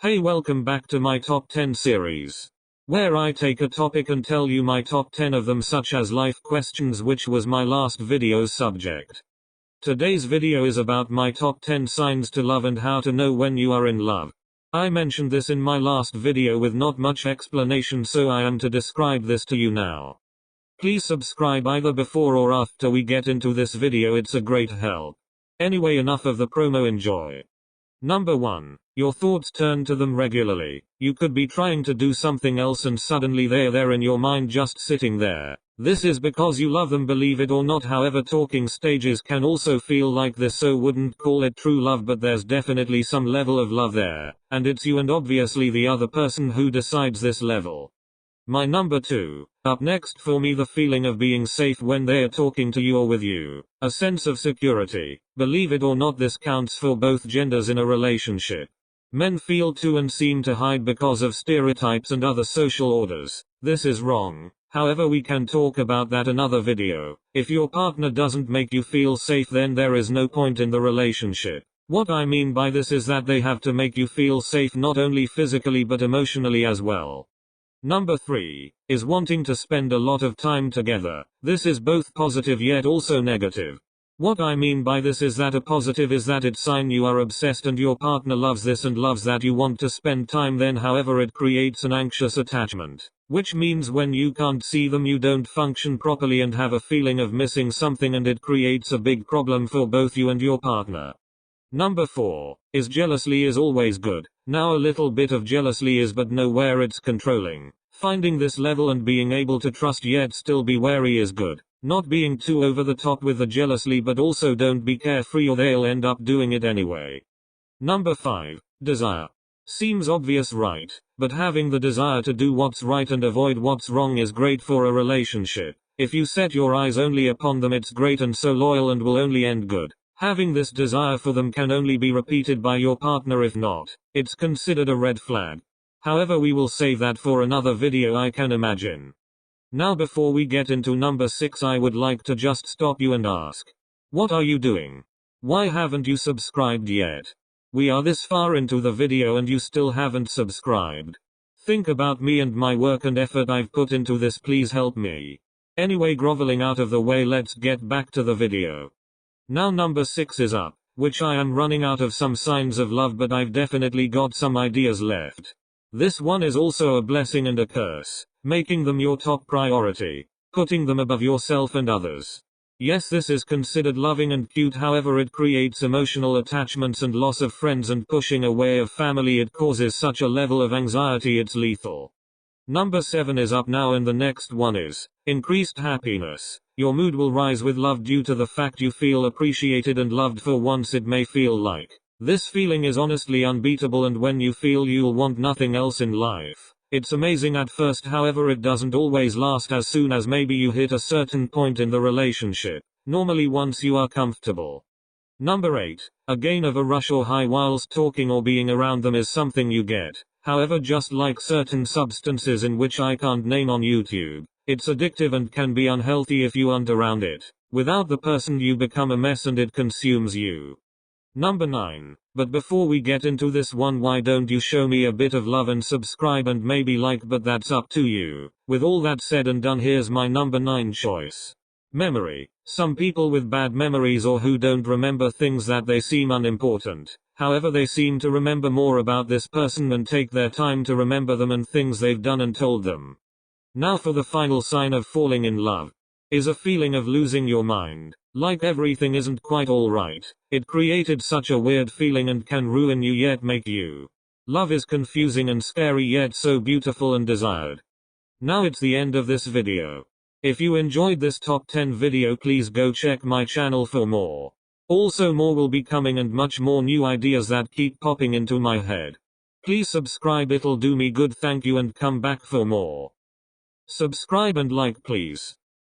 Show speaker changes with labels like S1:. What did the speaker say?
S1: Hey, welcome back to my top 10 series, where I take a topic and tell you my top 10 of them, such as life questions, which was my last video's subject. Today's video is about my top 10 signs to love and how to know when you are in love. I mentioned this in my last video with not much explanation, so I am to describe this to you now. Please subscribe either before or after we get into this video, it's a great help. Anyway, enough of the promo, enjoy. Number 1. Your thoughts turn to them regularly. You could be trying to do something else and suddenly they're there in your mind, just sitting there. This is because you love them, believe it or not. However, talking stages can also feel like this, so wouldn't call it true love, but there's definitely some level of love there, and it's you and obviously the other person who decides this level. My number 2. Up next for me, the feeling of being safe when they are talking to you or with you. A sense of security. Believe it or not, this counts for both genders in a relationship. Men feel to and seem to hide because of stereotypes and other social orders. This is wrong. However, we can talk about that another video. If your partner doesn't make you feel safe, then there is no point in the relationship. What I mean by this is that they have to make you feel safe, not only physically but emotionally as well. Number 3 is wanting to spend a lot of time together. This is both positive yet also negative. What I mean by this is that a positive is that it's sign you are obsessed and your partner loves this and loves that you want to spend time then. However, it creates an anxious attachment, which means when you can't see them you don't function properly and have a feeling of missing something, and it creates a big problem for both you and your partner. Number 4 is jealousy is always good. Now, a little bit of jealousy is, but nowhere it's controlling. Finding this level and being able to trust yet still be wary is good. Not being too over the top with the jealousy, but also don't be carefree or they'll end up doing it anyway. Number 5. Desire. Seems obvious, right? But having the desire to do what's right and avoid what's wrong is great for a relationship. If you set your eyes only upon them, it's great and so loyal and will only end good. Having this desire for them can only be repeated by your partner. If not, it's considered a red flag. However, we will save that for another video, I can imagine. Now, before we get into number 6, I would like to just stop you and ask, what are you doing? Why haven't you subscribed yet? We are this far into the video and you still haven't subscribed. Think about me and my work and effort I've put into this, please help me. Anyway, groveling out of the way, let's get back to the video. Now, number 6 is up, which I am running out of some signs of love, but I've definitely got some ideas left. This one is also a blessing and a curse, making them your top priority, putting them above yourself and others. Yes, this is considered loving and cute, however it creates emotional attachments and loss of friends and pushing away of family. It causes such a level of anxiety it's lethal. Number 7 is up now, and the next one is increased happiness. Your mood will rise with love due to the fact you feel appreciated and loved for once, it may feel like. This feeling is honestly unbeatable, and when you feel you'll want nothing else in life, it's amazing at first. However, it doesn't always last as soon as maybe you hit a certain point in the relationship, normally once you are comfortable. Number 8, a gain of a rush or high whilst talking or being around them is something you get. However, just like certain substances in which I can't name on YouTube, it's addictive and can be unhealthy if you aren't around it. Without the person you become a mess and it consumes you. Number 9, but before we get into this one, why don't you show me a bit of love and subscribe and maybe like, but that's up to you. With all that said and done, here's my number 9 choice. Memory. Some people with bad memories or who don't remember things that they seem unimportant. However, they seem to remember more about this person and take their time to remember them and things they've done and told them. Now, for the final sign of falling in love, is a feeling of losing your mind. Like everything isn't quite alright. It created such a weird feeling and can ruin you yet make you. Love is confusing and scary yet so beautiful and desired. Now it's the end of this video. If you enjoyed this top 10 video, please go check my channel for more. Also, more will be coming and much more new ideas that keep popping into my head. Please subscribe, it'll do me good, thank you, and come back for more. Subscribe and like, please.